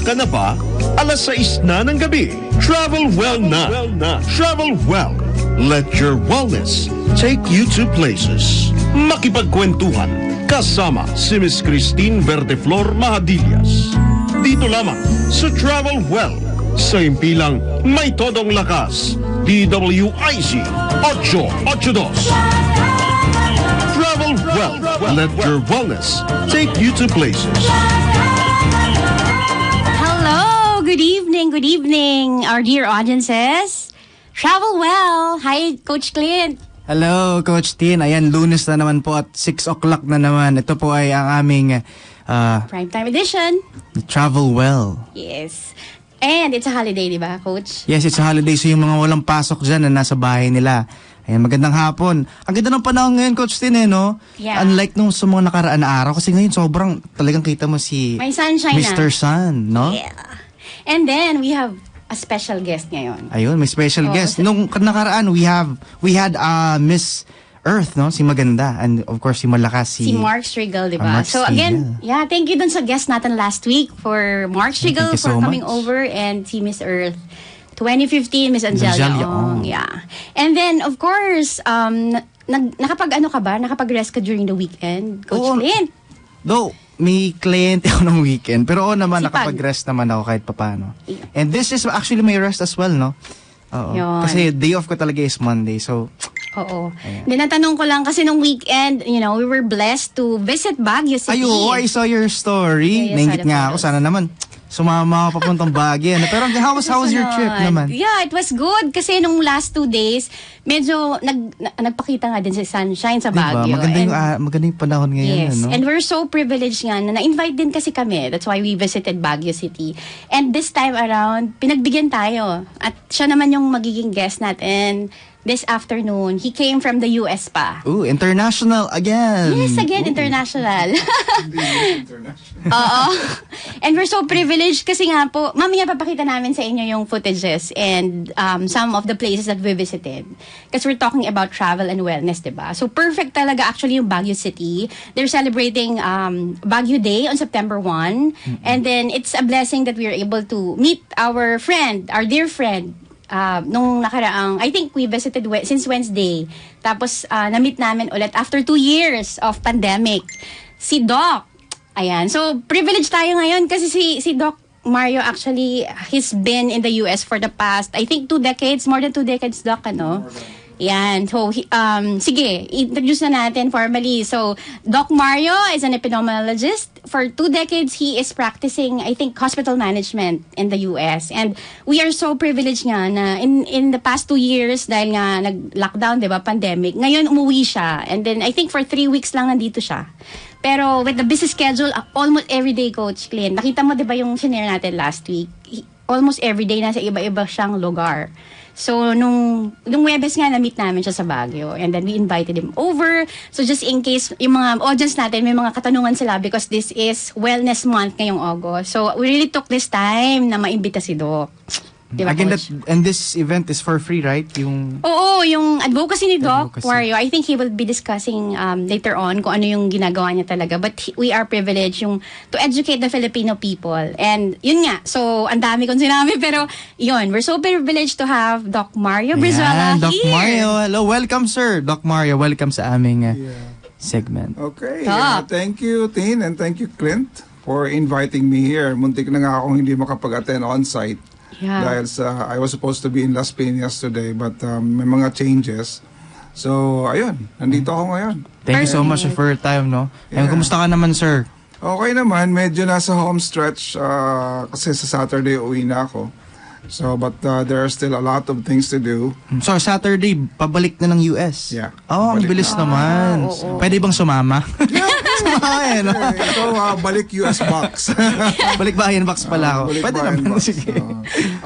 ka na ba? Alas 6 na ng gabi. Travel well na. Travel well. Let your wellness take you to places. Makipagkwentuhan kasama si Miss Christine Verdeflor Mahadillas. Dito lamang sa Travel Well. Sa impilang may todong lakas. DWIZ 882. Travel well. Let your wellness take you to places. Hello, good evening, our dear audiences. Travel well. Hi, Coach Clint. Hello, Coach Tin. Ayan, Lunes na naman po at 6 o'clock na naman. Ito po ay ang aming Primetime edition. Travel Well. Yes. And it's a holiday, di ba, Coach? Yes, it's a holiday. So yung mga walang pasok dyan na nasa bahay nila. Ayan, magandang hapon. Ang ganda ng panahon ngayon, Coach Tin, no? Yeah. Unlike nung sa mga nakaraan na araw. Kasi ngayon, sobrang talagang kita mo si may sunshine Mr. Sun, no? Yeah. And then, we have a special guest ngayon. Ayun, may special guest. Nung nakaraan, we had Miss Earth, no? Si Maganda. And of course, si Malakas. Si Mark Striegel, di ba? So again, thank you dun sa guest natin last week for Mark Striegel for coming over, and si Miss Earth 2015, Miss Angelia Ong. Yeah. And then, of course, nakapag-rest ka during the weekend, Coach Clint? Though, may kliyente ako ng weekend. Pero naman, nakapag-rest naman ako kahit papano. Yeah. And this is actually my rest as well, no? Oo. Kasi day off ko talaga is Monday, so... Oo. Then natanong ko lang kasi nung weekend, you know, we were blessed to visit Baguio City. I saw your story. Naingit nga ako. Sana naman sumama ako papuntang Baguio. Pero how was your trip naman? Yeah, it was good kasi nung last 2 days, medyo nagpakita nga din sa sunshine sa Baguio. Diba? Maganda yung panahon ngayon. Yes, no? and we're so privileged nga na na-invite din kasi kami. That's why we visited Baguio City. And this time around, pinagbigyan tayo. At siya naman yung magiging guest natin this afternoon. He came from the US pa. Ooh, international again. Yes, again, international. Oo. And we're so privileged kasi nga po, mamaya papakita namin sa inyo yung footages and some of the places that we visited. Because we're talking about travel and wellness, diba? So perfect talaga actually yung Baguio City. They're celebrating Baguio Day on September 1. Mm-hmm. And then it's a blessing that we are able to meet our friend, our dear friend, nung nakaraang, I think we visited since Wednesday. Tapos, na-meet namin ulit after 2 years of pandemic. Si Doc. Ayan. So, privileged tayo ngayon kasi si Doc Mario actually, he's been in the US for the past, I think 2 decades, more than 2 decades, Doc, ano? Yan. So, sige, introduce na natin formally. So, Doc Mario is an epidemiologist. For 2 decades, he is practicing, I think, hospital management in the US. And we are so privileged nga na in the past 2 years, dahil nga nag-lockdown, di ba, pandemic, ngayon umuwi siya. And then, I think for 3 weeks lang nandito siya. Pero with the busy schedule, almost every day, Coach Clint, nakita mo, di ba, yung shinare natin last week, almost every day nasa iba-iba siyang lugar. So, nung Webes nga, na-meet namin siya sa Baguio. And then, we invited him over. So, just in case, yung mga audience natin, may mga katanungan sila because this is Wellness Month ngayong August. So, we really took this time na maimbita si Doc. Diba, again, and this event is for free, right? Oo, yung advocacy ni Doc Wario, I think he will be discussing later on kung ano yung ginagawa niya talaga. But we are privileged to educate the Filipino people. And yun nga, so ang dami kong sinabi, pero yun, we're so privileged to have Doc Mario Brizuela Doc here. Mario, hello, welcome sir. Doc Mario, welcome sa aming segment. Okay, thank you Tin and thank you Clint for inviting me here. Muntik na nga akong hindi makapag-attend on-site. Yeah. Dahil I was supposed to be in Las Piñas today but may mga changes. So, ayun, nandito ako ngayon. Thank you so much for your time, no? Yeah. And kumusta ka naman, sir? Okay naman, medyo nasa home stretch kasi sa Saturday uwi na ako. So, but there are still a lot of things to do. So, Saturday, pabalik na ng US? Yeah. Oh, ang bilis naman. Pwede bang sumama? Sumama So, balik US box. Balik bayan box pala ako. Pwede naman. Sige.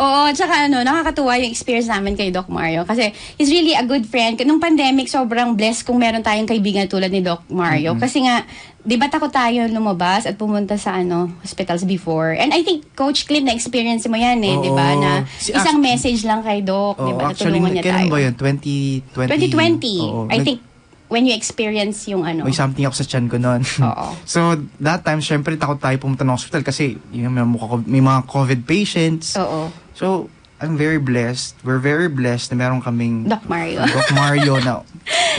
Oo, tsaka nakakatuwa yung experience namin kay Doc Mario. Kasi he's really a good friend. Nung pandemic, sobrang blessed kung meron tayong kaibigan tulad ni Doc Mario. Kasi nga, di ba takot tayo lumabas at pumunta sa hospitals before? And I think, Coach Clint, na-experience mo yan di ba? Na isang message lang kay Doc, di ba? Actually, natulungan niya tayo. Kailan ba yun? 2020? 2020. I think when you experience yung ano. May something ako sa tiyan ko noon. Oo. So, that time, syempre, takot tayo pumunta ng hospital kasi may mga COVID patients. Oo. So, I'm very blessed. We're very blessed na meron kaming Doc Mario. Doc Mario na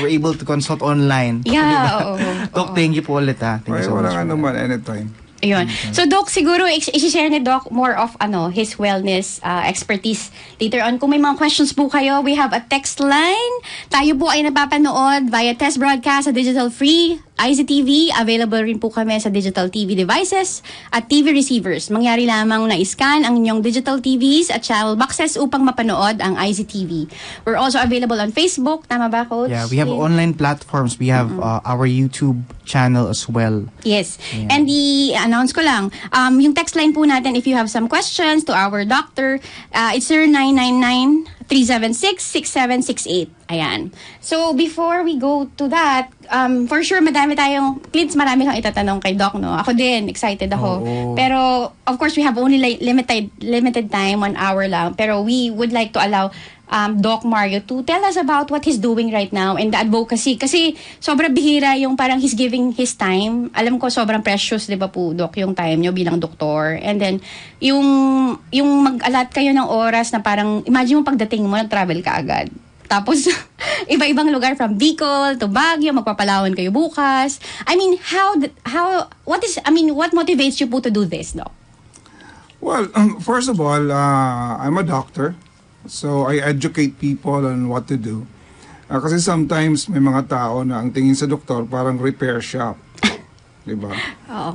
we're able to consult online. Yeah, oo. Doc, thank you po ulit ha. Thank you so much. Wala naman, anytime. Ayun. So, Doc, siguro i-share ni Doc more of his wellness expertise later on. Kung may mga questions po kayo, we have a text line. Tayo po ay napapanood via test broadcast sa Digital Free, IZTV. Available rin po kami sa digital TV devices at TV receivers. Mangyari lamang na iscan ang inyong digital TVs at channel boxes upang mapanood ang IZTV. We're also available on Facebook. Tama ba, Coach? Yeah, we have online platforms. We have our YouTube channel as well. Yes. Yeah. And i-announce ko lang, yung text line po natin, if you have some questions to our doctor, it's 0999-376-6768. Ayan. So, before we go to that, for sure, marami kang itatanong kay Doc, no? Ako din, excited ako. Oo. Pero, of course, we have only limited time, 1 hour lang. Pero we would like to allow Doc Mario to tell us about what he's doing right now and the advocacy. Kasi sobrang bihira yung parang he's giving his time. Alam ko sobrang precious, di ba po, Doc, yung time nyo bilang doktor. And then, yung mag-alat kayo ng oras na parang, imagine mo pagdating mo, nag-travel ka agad. Tapos, iba-ibang lugar from Bicol to Baguio, magpapalawan kayo bukas. I mean, what motivates you po to do this, Doc? Well, first of all, I'm a doctor. So, I educate people on what to do. Kasi sometimes may mga tao na ang tingin sa doktor parang repair shop. Diba?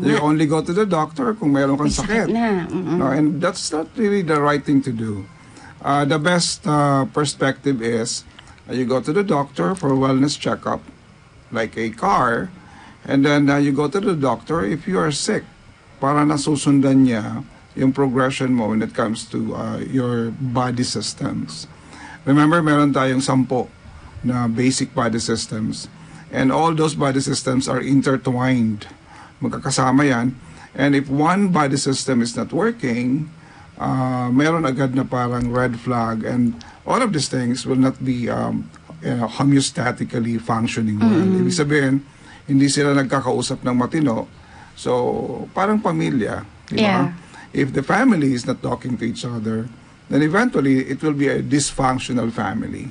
You only go to the doctor kung mayroon kang sakit. No, and that's not really the right thing to do. The best perspective is you go to the doctor for a wellness checkup, like a car, and then you go to the doctor if you are sick, para nasusundan niya yung progression mo when it comes to your body systems. Remember, meron tayong 10 na basic body systems. And all those body systems are intertwined. Magkakasama yan. And if one body system is not working, meron agad na parang red flag. And all of these things will not be homeostatically functioning well. Ibig sabihin, hindi sila nagkakausap ng matino. So, parang pamilya. Di ba? Yeah. If the family is not talking to each other, then eventually it will be a dysfunctional family.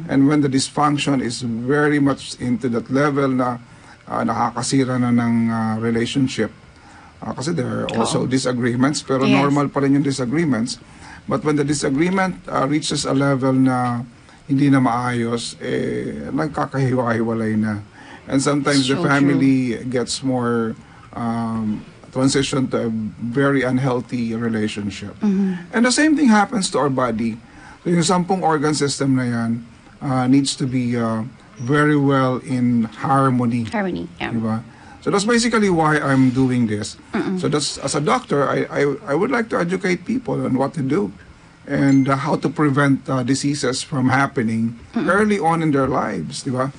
And when the dysfunction is very much into that level na nakakasira na ng relationship, kasi there are also disagreements, pero normal pa rin yung disagreements. But when the disagreement reaches a level na hindi na maayos, nagkakahiwa-hiwalay na. And sometimes the family gets more transition to a very unhealthy relationship. And the same thing happens to our body. So yung 10 organ system na yan needs to be very well in harmony. Harmony, yeah. Diba? So that's basically why I'm doing this. So that's, as a doctor, I would like to educate people on what to do and how to prevent diseases from happening early on in their lives, diba?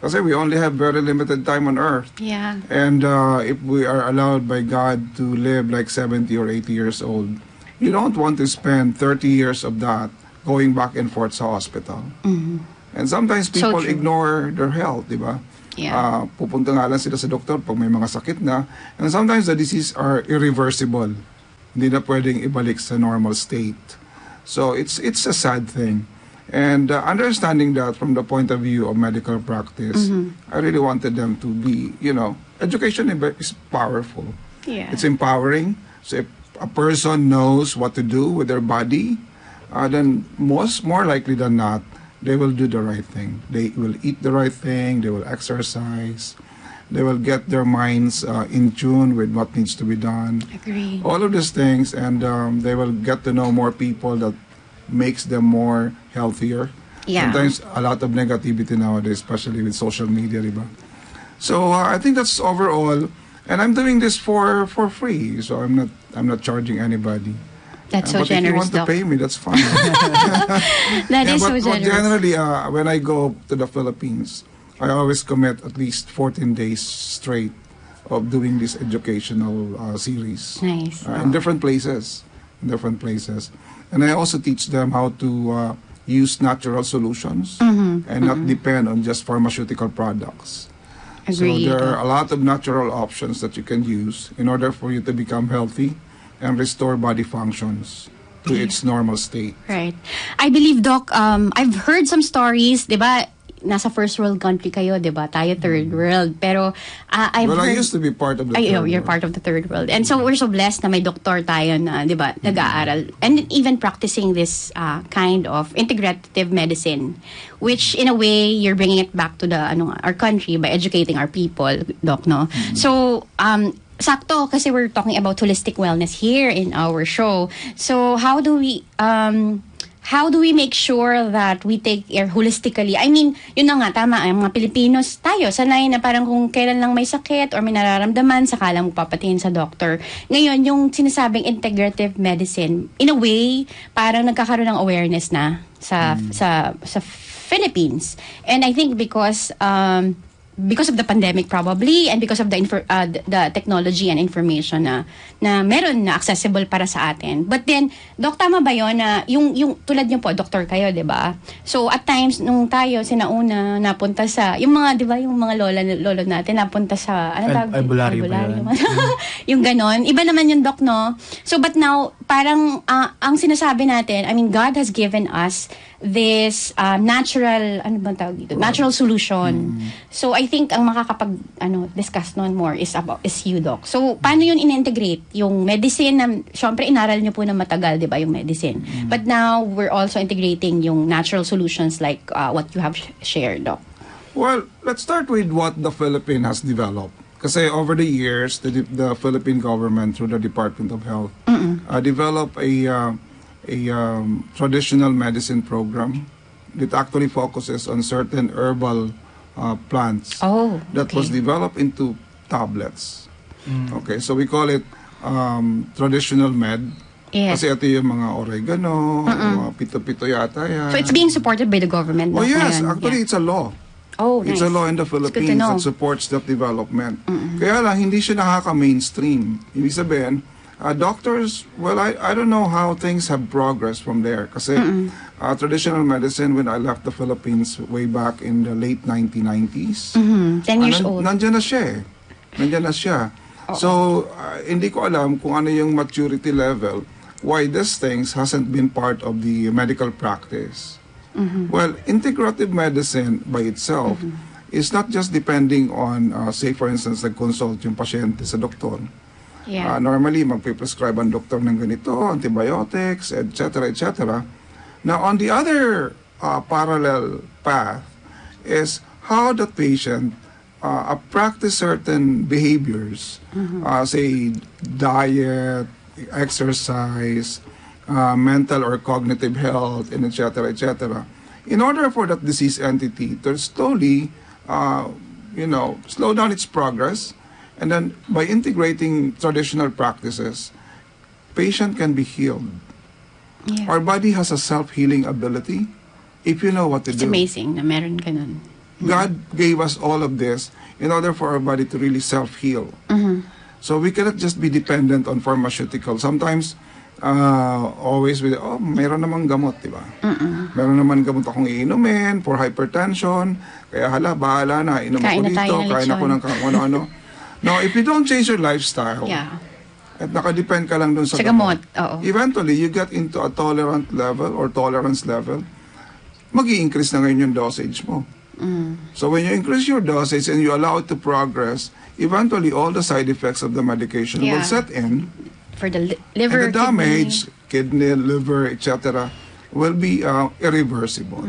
Kasi we only have very limited time on earth. Yeah. And if we are allowed by God to live like 70 or 80 years old, you don't want to spend 30 years of that going back and forth sa hospital. And sometimes people ignore their health, di ba? Yeah. Pupunta nga lang sila sa doktor pag may mga sakit na. And sometimes the disease are irreversible. Hindi na pwedeng ibalik sa normal state. So it's a sad thing. And understanding that from the point of view of medical practice, I really wanted them to be, education is powerful. Yeah. It's empowering. So if a person knows what to do with their body, then more likely than not, they will do the right thing. They will eat the right thing. They will exercise. They will get their minds in tune with what needs to be done. Agree. All of these things, and they will get to know more people that makes them more healthier. Yeah. Sometimes a lot of negativity nowadays, especially with social media, diba? So I think that's overall, and I'm doing this for free. So I'm not charging anybody. That's so but generous, if you want to pay me, that's fine. That is so generous. But generally, when I go to the Philippines, I always commit at least 14 days straight of doing this educational series. Nice. In different places. And I also teach them how to use natural solutions and not depend on just pharmaceutical products. Agree. So there are a lot of natural options that you can use in order for you to become healthy and restore body functions to its normal state. Right. I believe, Doc, I've heard some stories, di ba, nasa first world country kayo, di ba? Tayo third world. Pero I've Well, heard, I used to be part of the third you're world. part of the third world. And so we're so blessed na may doktor tayo na, di ba, nag-aaral. And even practicing this kind of integrative medicine, which in a way, you're bringing it back to the our country by educating our people, Doc, no? So, sakto, kasi we're talking about holistic wellness here in our show. So, how do we make sure that we take care holistically? I mean, yun na nga, tama, ang mga Pilipinos tayo, sanay na parang kung kailan lang may sakit or may nararamdaman, saka lang magpapatingin sa doctor. Ngayon, yung sinasabing integrative medicine, in a way, parang nagkakaroon ng awareness na sa Philippines. And I think because of the pandemic probably, and because of the technology and information na meron na accessible para sa atin. But then, Doc, tama ba yun na yung tulad niyo po, doktor kayo, di ba? So, at times, nung tayo, sinauna, napunta sa, yung mga, di ba, yung mga lolo natin, napunta sa, albularyo ba yun? Yung ganon. Iba naman yung Doc, no? So, but now, parang, ang sinasabi natin, I mean, God has given us this natural, ano bang tawag dito? Natural solution. So, I think ang makakapag-discuss noon more is you, Doc. So, paano yun in-integrate? Yung medicine, na, syempre, inaral nyo po na matagal, di ba, yung medicine. But now, we're also integrating yung natural solutions like what you have shared, Doc. Well, let's start with what the Philippines has developed. Kasi over the years, the Philippine government, through the Department of Health, developed a traditional medicine program that actually focuses on certain herbal plants that was developed into tablets. Okay, so we call it traditional med. Yes. Kasi ito yung mga oregano, mga pito-pito yata yan. So it's being supported by the government. Oh yes, ngayon. actually it's a law. Oh, nice. It's a law in the Philippines that supports that development. Kaya lang, hindi siya nakaka-mainstream. Ibig sabihin, doctors, well, I don't know how things have progressed from there. Kasi traditional medicine, when I left the Philippines way back in the late 1990s, 10 years old. Nandiyan na siya eh. Nandiyan na siya. So, hindi ko alam kung ano yung maturity level, why these things hasn't been part of the medical practice. Well, integrative medicine by itself is not just depending on, say for instance, nag-consult yung pasyente sa doktor. Yeah. Normally, magpe-prescribe ang doktor ng ganito, antibiotics, etc., etc. Now, on the other parallel path is how the patient practice certain behaviors, say diet, exercise, mental or cognitive health, and etc., etc. In order for that disease entity to slowly, slow down its progress, and then by integrating traditional practices, patient can be healed. Yeah. Our body has a self-healing ability if you know what to It's do. amazing na meron ka nun. God gave us all of this in order for our body to really self-heal. So we cannot just be dependent on pharmaceuticals. Sometimes, always with, mayroon namang gamot, di ba? Meron naman gamot akong iinumin for hypertension, kaya bahala na, inom ako dito, kain ako ng ano-ano. Now, if you don't change your lifestyle, at nakadepend ka lang dun sa gamot, eventually, you get into a tolerance level, mag-i-increase na ngayon yung dosage mo. So when you increase your dosage and you allow it to progress, eventually all the side effects of the medication will set in. For the liver, and the damage, kidney liver, etc., will be irreversible.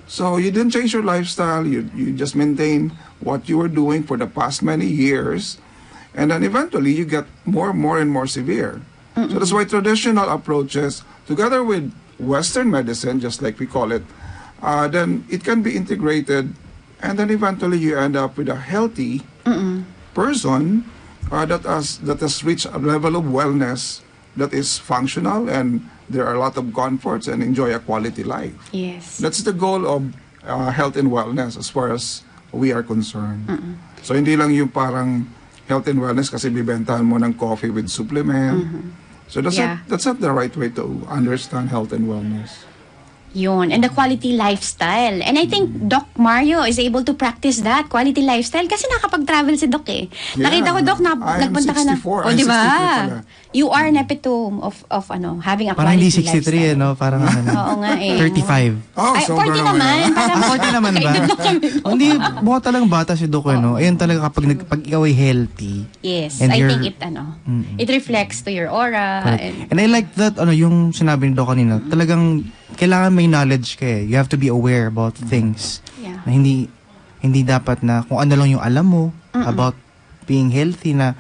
So you didn't change your lifestyle, you just maintain what you were doing for the past many years, and then eventually you get more and more severe. So that's why traditional approaches, together with Western medicine, just like we call it, then it can be integrated, and then eventually you end up with a healthy person that has reached a level of wellness that is functional, and there are a lot of comforts and enjoy a quality life. Yes. That's the goal of health and wellness as far as we are concerned. So hindi lang yung parang health and wellness kasi bibentahan mo ng coffee with supplement. So that's not the right way to understand health and wellness. Yun. And the quality lifestyle. And I think Doc Mario is able to practice that, quality lifestyle, kasi nakapag-travel si Doc eh. Yeah. Nakita ko, Doc, nagpunta ka na. I'm 64. O, di ba? 63 pala. You are an epitome of having a Parang quality hindi 63 lifestyle. eh, no? Parang Oo nga eh. 35. Oh, Ay, 40 sobra naman. Parang 40 naman ba? Hindi, mukha talagang bata si Doc, no? Ayun talaga pag ikaw ay healthy. Yes, and I you're- think it reflects to your aura. Correct. And I like that, yung sinabi ni Doc kanina, talagang kailangan may knowledge ka eh. You have to be aware about things. Yeah. Na hindi dapat na kung ano lang yung alam mo about being healthy na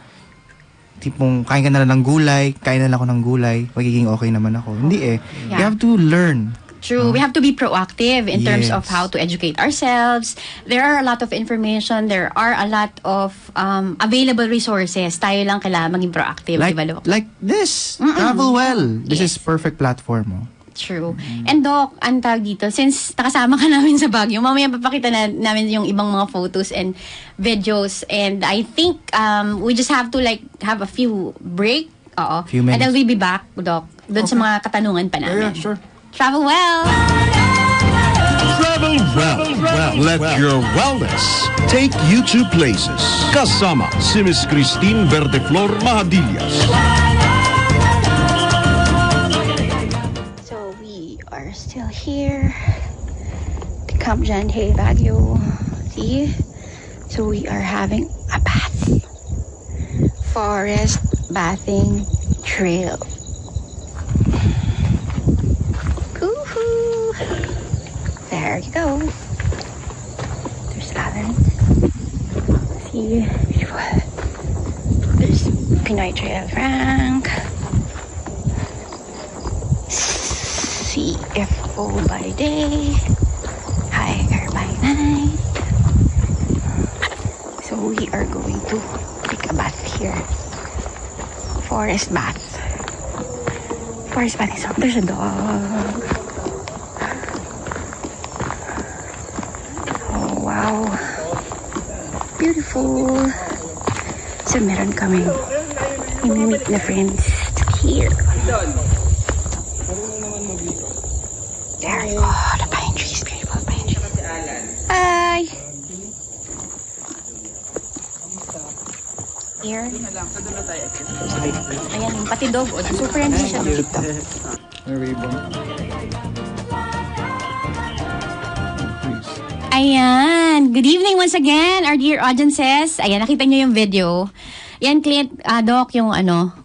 tipong kain ka na lang ng gulay, kain na lang ako ng gulay, magiging okay naman ako. Hindi eh. You Yeah. have to learn. True. We have to be proactive in terms of Yes. how to educate ourselves. There are a lot of information. There are a lot of available resources. Tayo lang kailangan maging proactive. Like, diba, Doc? like this. Travel well. This is perfect platform. Oh. True. And Doc, ang tawag dito, since nakasama ka namin sa Baguio, mamaya papakita namin yung ibang mga photos and videos. And I think we just have to have a few break. Oo. Few And minutes. then we'll be back, Doc, doon sa mga katanungan pa namin. Yeah, sure. Travel well! Travel well. Let your wellness take you to places. Kasama si Miss Christine Verdeflor Mahadillas. So we are still here. The Camp John Hay Baguio. See? So we are having a bath. Forest bathing trail. Woohoo! There you go. There's Alan. See? Beautiful. There's Pinoy Trail Frank. CFO by day, hiker by night. So we are going to take a bath here. Forest bath. Forest bath. So there's a dog. Oh wow. Beautiful. So meron kaming meet na friends here. There you go. The pine trees. Beautiful pine trees. Hi. Here. Ayan, pati dog. Super friendly siya dito. May ribbon. Please. Ayan. Good evening once again, our dear audiences. Ayan, nakita niyo yung video. Yan, Clint, Doc, yung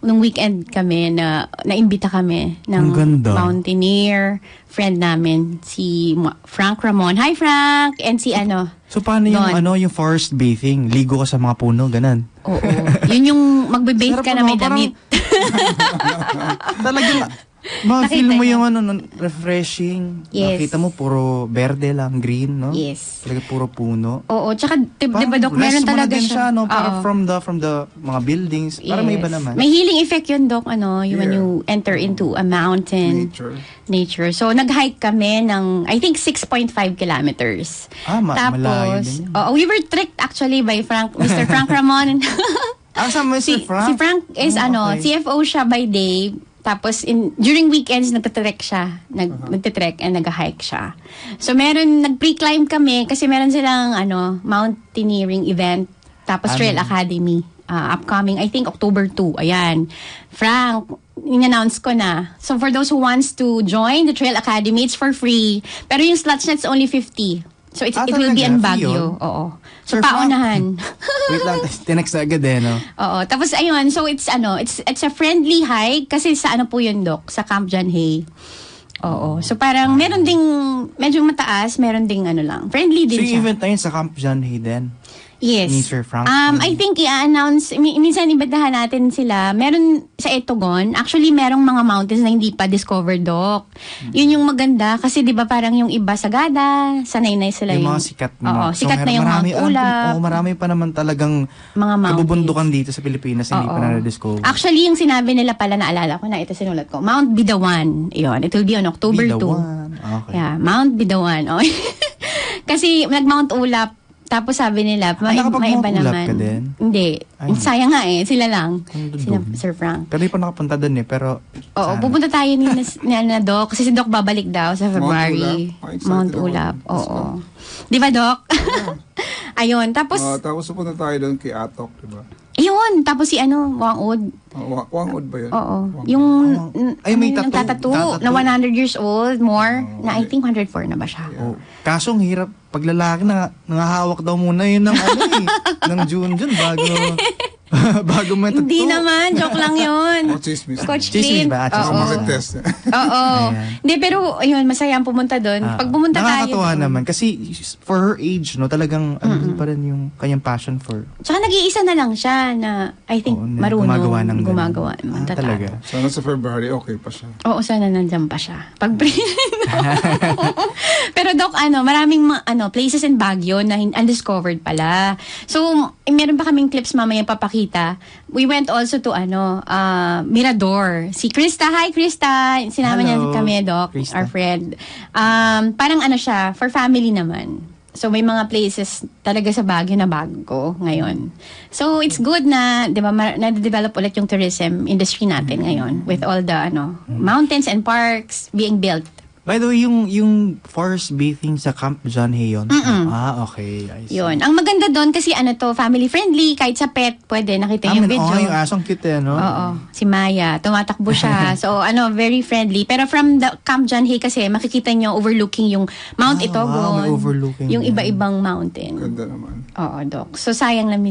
nung weekend kami naimbita kami ng Ang ganda. mountaineer friend namin, si Frank Ramon. Hi, Frank! And si So paano yung Don. yung forest bathing? Ligo ka sa mga puno, ganun. Oo. Yun yung magbe-base ka na may damit. Talagang Nakita ma-feel mo niya. yung refreshing. Yes. Nakita mo puro berde lang, green, no? Yes. Talaga puro puno. Oo. Tsaka, di ba, Doc, rest meron mo na talaga din siya, no? Para Oo. from the mga buildings. Para may iba Yes. naman. May healing effect yun, Doc, when Yeah. you enter into a mountain. Nature. So, nag-hike kami ng, I think, 6.5 kilometers. Malayo din yun. We were tricked actually by Mr. Frank Ramon. Sa Mr. Frank? Si Frank is okay. CFO siya by day. Tapos, during weekends, nagtatrek siya. Nagtatrek and nag-hike siya. So, nag-pre-climb kami kasi meron silang, mountaineering event. Tapos, Trail Academy. Upcoming, I think, October 2. Ayan. Frank, in-announce ko na. So, for those who wants to join the Trail Academy, it's for free. Pero yung slots na, it's only 50. So, it will be talaga? in Free Baguio. yun? Oo. So, Sir Frank. paunahan. Wait lang, tinext na agad no? Oo. Tapos, ayun. So, it's a friendly hike. Kasi sa po yun, Doc? Sa Camp John Hay. Oo. So, parang meron ding, medyo mataas, meron ding lang. Friendly So din yung siya. event na yun sa Camp John Hay din? Yes. Ni Sir Frank? I think i-announce, minsan ibadahan natin sila. Meron sa Etogon, actually merong mga mountains na hindi pa discovered, Doc. Yun yung maganda kasi 'di ba parang yung iba Sagada, sanay na sila Yung mga sikat Oo, na. sikat na yung Mount Ulap. Marami pa naman talagang Mga mountains. kabubundukan dito sa Pilipinas, hindi pa na-discover. Actually, yung sinabi nila pala, naalala ko na, ito sinulat ko, Mount Bidawan. Yun, it will be on October 2. Bidawan. Okay. Yeah, Mount Bidawan. Okay. Kasi nag-Mount Ulap, Tapos sabi nila, may iba nakapag-Mount Ulap naman. ka din? Hindi. Ay. Sayang nga eh. Sila lang. Sila, Dudum. Sir Frank. Pero hindi pa nakapunta doon eh, pero... Oo, sana. pupunta tayo ni Doc. Kasi si Doc babalik daw sa February. Mount Ulap. Ulap. Oo. Di ba, Doc? Ayun. Tapos, Tapos pupunta tayo doon kay Atok, di ba? ayun. Tapos si Wangod. Wangod ba yun? Oo. Wangod. Yung, Ay, may tattoo na 100 years old, more. Na I think 104 na ba siya? Oh. Kaso ang hirap, pag lalaki nangahawak daw muna yun ng ng June bago may tattoo. Hindi naman, joke lang yun. Chismis. Coach Chismis Clint. ba? Oo. Makitest. Oo. Ayan. Hindi, pero ayun, masaya ang pumunta doon. Pag pumunta tayo. Nakakatuwa doon, naman. Kasi for her age, no, talagang ano pa rin yung kanyang passion for... Tsaka nag-iisa na lang siya na I think Oo, marunong gumagawa ng ganun. Talaga. Sana sa February, okay pa siya. Oo, sana nandyan pa siya. Pag Pero Doc, maraming places in Baguio na undiscovered pala. So, meron pa kaming clips mamaya papakita. We went also to Mirador. Si Krista, hi Krista. Sinama niya kami, Doc, Krista. our friend. Parang siya, for family naman. So, may mga places talaga sa Baguio na bago ngayon. So, it's good na, di ba, na-develop ulit yung tourism industry natin ngayon with all the, mountains and parks being built. By the way, yung forest bathing sa Camp John Hayon. Okay. I see. Yun. Ang maganda doon kasi family friendly, kahit sa pet, pwede nakita yung video. Yung asong cute no? Oo. Si Maya, tumatakbo siya. So, very friendly. Pero from the Camp John Hay kasi, makikita nyo overlooking yung Mount Itogon. Wow, may overlooking yung yan. iba-ibang mountain. Ganda naman. Oo, Doc. So, sayang lang.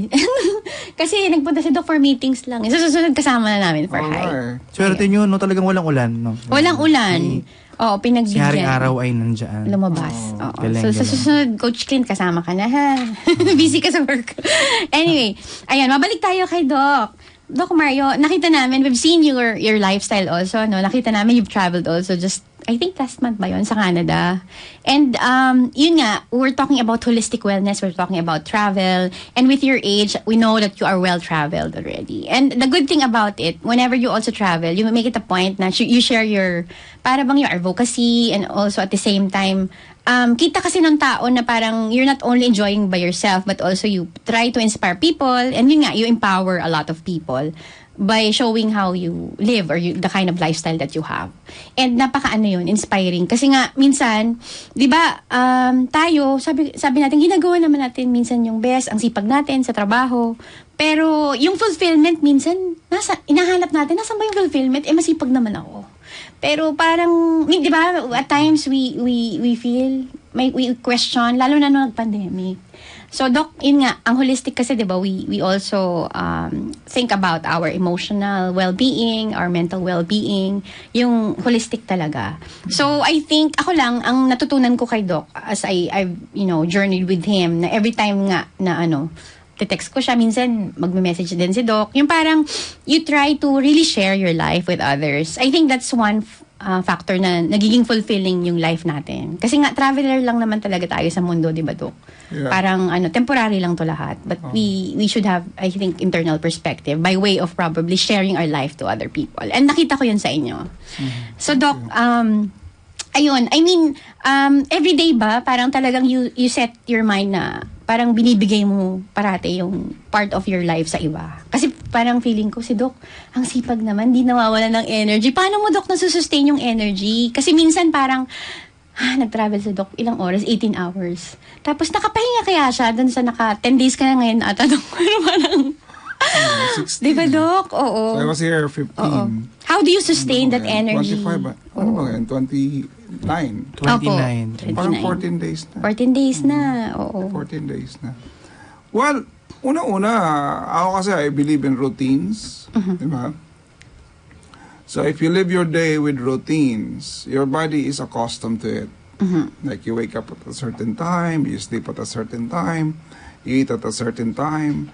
Kasi nagpunta si Doc for meetings lang. So, susunod kasama na namin for high. Swerte nyo, no? Talagang walang ulan, no? Walang ulan. Oo, Si Haring pinagbigyan. Araw ay nandyan. Lumabas. Oo. Galing, So, sa galing. susunod, Coach Clint, kasama ka na, ha? Busy ka sa work. Anyway, ayan, mabalik tayo kay Doc. Doc Mario, nakita namin, we've seen your lifestyle also, no? Nakita namin you've traveled also just, I think last month ba yun, sa Canada. And, yun nga, we're talking about holistic wellness, we're talking about travel, and with your age, we know that you are well-traveled already. And the good thing about it, whenever you also travel, you make it a point na you share your, para bang your advocacy, and also at the same time, kita kasi ng tao na parang you're not only enjoying by yourself, but also you try to inspire people, and yun nga, you empower a lot of people by showing how you live or the kind of lifestyle that you have. And inspiring. Kasi nga, minsan, di ba, tayo, sabi natin, ginagawa naman natin minsan yung best, ang sipag natin sa trabaho. Pero yung fulfillment, minsan, inahanap natin, nasan ba yung fulfillment? Masipag naman ako. Pero parang, di ba, at times we feel, we question, lalo na nung nag-pandemic. So, Doc, yun nga, ang holistic kasi, di ba, we also think about our emotional well-being, our mental well-being, yung holistic talaga. So, I think, ako lang, ang natutunan ko kay Doc, as I've journeyed with him, na every time nga, na te-text ko siya, minsan magme-message din si Doc, yung parang, you try to really share your life with others. I think that's one factor na nagiging fulfilling yung life natin. Kasi nga, traveler lang naman talaga tayo sa mundo, di ba, Doc? Yeah. Parang, temporary lang to lahat. But we should have, I think, internal perspective by way of probably sharing our life to other people. And nakita ko yun sa inyo. So, Doc, ayun, I mean, everyday ba, parang talagang you set your mind na parang binibigay mo parate yung part of your life sa iba. Kasi parang feeling ko, si Doc, ang sipag naman, di nawawala ng energy. Paano mo, Doc, nasusustain yung energy? Kasi minsan parang, nag-travel si Doc, ilang oras? 18 hours. Tapos nakapahinga kaya siya, dun sa 10 days ka na ngayon ata, Doc. Pero parang, 16. di ba, Doc? Oo. So I was here 15. Oo. How do you sustain that energy? 25 ba? Ano ba yan? 29. 29. Parang 29. 14 days na. 14 days na, oo. 14 days na. Well, una-una, ako kasi I believe in routines. Diba? So if you live your day with routines, your body is accustomed to it. Like you wake up at a certain time, you sleep at a certain time, you eat at a certain time.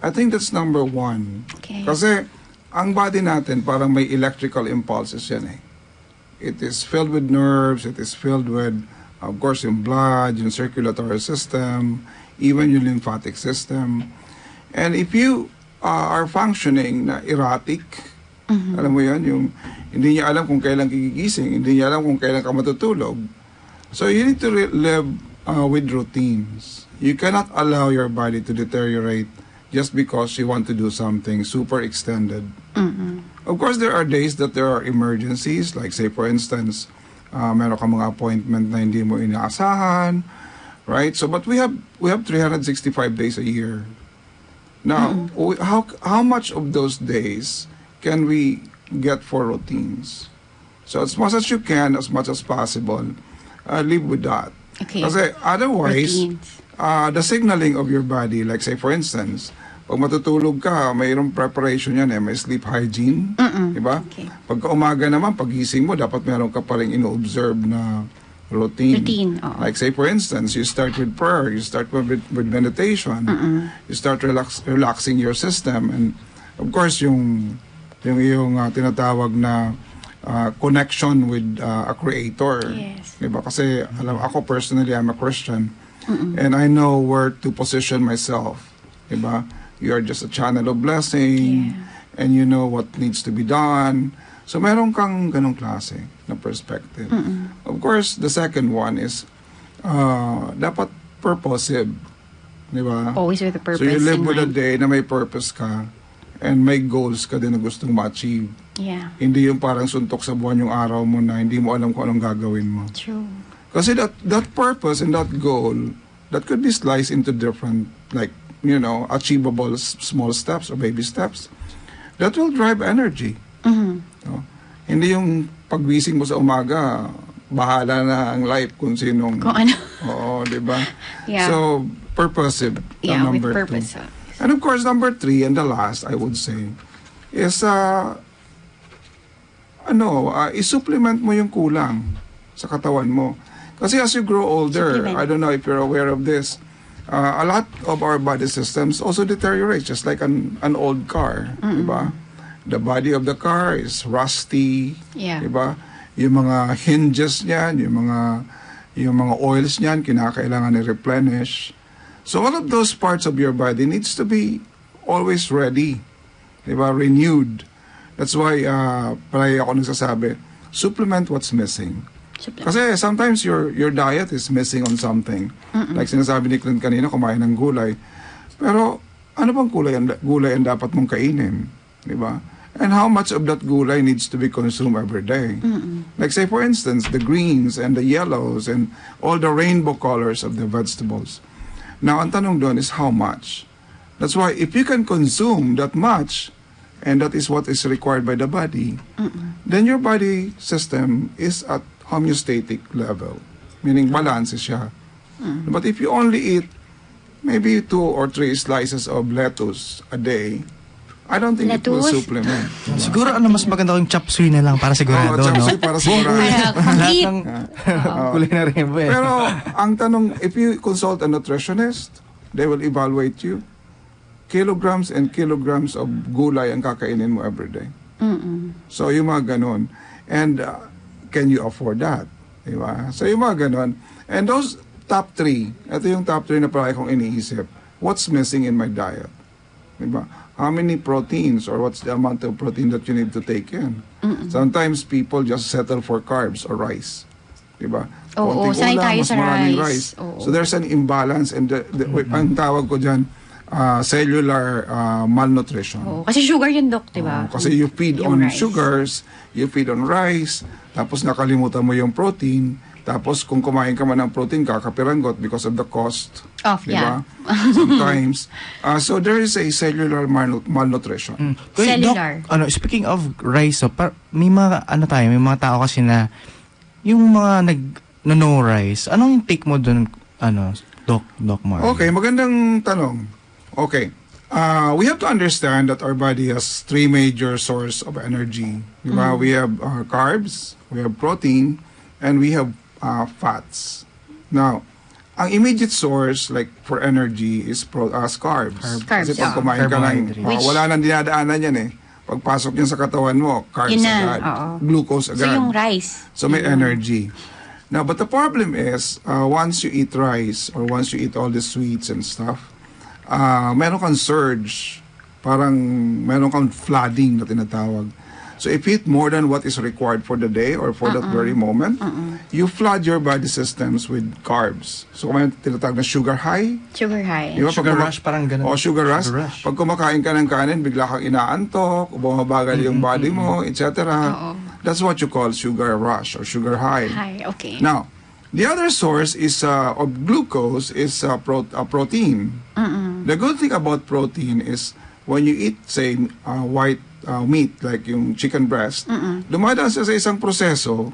I think that's number one. Okay. Kasi ang body natin parang may electrical impulses yan eh. It is filled with nerves, it is filled with, of course, yung blood, yung circulatory system, even yung lymphatic system. And if you are functioning na erratic, alam mo yan, yung hindi niya alam kung kailan gigising, hindi niya alam kung kailan ka matutulog. So you need to live with routines. You cannot allow your body to deteriorate just because you want to do something super extended. Of course, there are days that there are emergencies, like say for instance, meron ka mga appointment na hindi mo inaasahan, right? So, but we have 365 days a year. Now, how much of those days can we get for routines? So, as much as you can, as much as possible, live with that. Okay. Kasi otherwise, Routines. the signaling of your body, like say for instance, pag matutulog ka, mayroong preparation yan may sleep hygiene, diba? Okay. Pagka umaga naman, pagising mo, dapat meron ka pa rin ino-observe na routine. Like say for instance, you start with prayer, you start with meditation, you start relaxing your system, and of course, yung iyong tinatawag na connection with a creator. Yes. Diba? Kasi alam ako personally, I'm a Christian, and I know where to position myself. Diba? You are just a channel of blessing, and you know what needs to be done. So meron kang ganong klase na perspective. Of course, the second one is dapat purposive. Diba? Always with a purpose. So you live in with a mind. day na may purpose ka, and may goals ka din na gustong ma-achieve. Yeah. Hindi yung parang suntok sa buwan yung araw mo na hindi mo alam kung anong gagawin mo. True. Kasi that purpose and that goal, that could be sliced into different, like, achievable small steps or baby steps. That will drive energy. No? Hindi yung pagwising mo sa umaga, bahala na ang life kung sinong... Kung ano. Oo, di ba? Yeah. So, purposive. Yeah, with number purpose. 2. And of course, number 3, and the last, I would say, is, isupplement mo yung kulang sa katawan mo. Kasi as you grow older, Supplement. I don't know if you're aware of this, a lot of our body systems also deteriorate, just like an old car, diba? The body of the car is rusty, Yeah. diba? Yung mga hinges niyan, yung mga oils niyan, kinakailangan i-replenish. So all of those parts of your body needs to be always ready, diba? Renewed. That's why, palagi ako nagsasabi, supplement what's missing. Kasi sometimes your diet is missing on something. Like sinasabi ni Clint kanina, kumain ng gulay. Pero ano bang gulay ang dapat mong kainin? Diba? And how much of that gulay needs to be consumed every day? Like say for instance, the greens and the yellows and all the rainbow colors of the vegetables. Now, ang tanong doon is how much? That's why if you can consume that much, and that is what is required by the body, then your body system is at homeostatic level, meaning balance siya. But if you only eat maybe 2 or 3 slices of lettuce a day, I don't think it will Lettuce? supplement. Siguro mas maganda kung chop suey na lang para sigurado, no? Chop suey para sigurado. Lahat Complete. ng kulay na rainbow eh. Pero ang tanong, if you consult a nutritionist, they will evaluate you. Kilograms and kilograms of gulay ang kakainin mo every day. So yung mga ganon. And can you afford that? Diba? So yung mga ganon. And those top 3, ito yung top 3 na parang akong iniisip. What's missing in my diet? Diba? How many proteins or what's the amount of protein that you need to take in? Sometimes people just settle for carbs or rice. Diba? Oo, Konting sanay ulam, tayo mas sa maraming rice. Oo. So there's an imbalance and ang tawag ko dyan, cellular malnutrition. Oo, kasi sugar yun, Dok, diba? Kasi you feed Yung on rice. sugars, you feed on rice, tapos nakalimutan mo yung protein, tapos kung kumain ka man ng protein, kakapiranggot because of the cost. Of, diba? yeah. Sometimes. So there is a cellular malnutrition. Cellular. Doc, speaking of rice, may mga may mga tao kasi na yung mga no rice. Anong take mo dun, Doc Mark? Okay, magandang tanong. Okay. We have to understand that our body has 3 major sources of energy. Diba? We have carbs, we have protein, and we have fats. Now, ang immediate source like for energy is carbs. Kasi pag kumain ka ng, Carbohydrates. wala nang dinadaanan yan eh. Pagpasok yan sa katawan mo, carbs Yun na, agad, oo. glucose So agad. yung rice. So may energy. Now, but the problem is, once you eat rice or once you eat all the sweets and stuff, meron kang surge, parang meron kang flooding na tinatawag. So if you eat more than what is required for the day or for that very moment, you flood your body systems with carbs. So kung may tinatawag na sugar high. Sugar high. Diba, Sugar rush, parang ganun. O sugar rush. Pag kumakain ka ng kanin, bigla kang inaantok, bumabagal yung body mo, etc. That's what you call sugar rush or sugar high. High, okay. Now, the other source is of glucose is protein. The good thing about protein is when you eat, say, white meat, like yung chicken breast, dumadaan sa isang proseso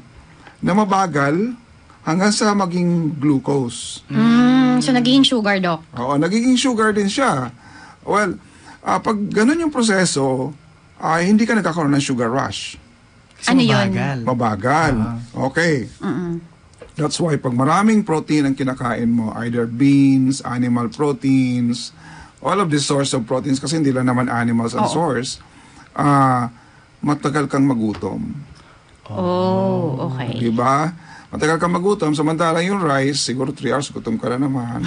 na mabagal hanggang sa maging glucose. So, nagiging sugar, Doc? Oo, nagiging sugar din siya. Well, pag ganun yung proseso, hindi ka nagkakaroon ng sugar rush. Kasi ano mabagal. yun? Mabagal. Okay. That's why pag maraming protein ang kinakain mo, either beans, animal proteins, all of the source of proteins, kasi hindi lang naman animals ang source, matagal kang magutom. Oh, okay. Diba? Matagal kang magutom, samantalang yung rice, siguro 3 hours, gutom ka na naman.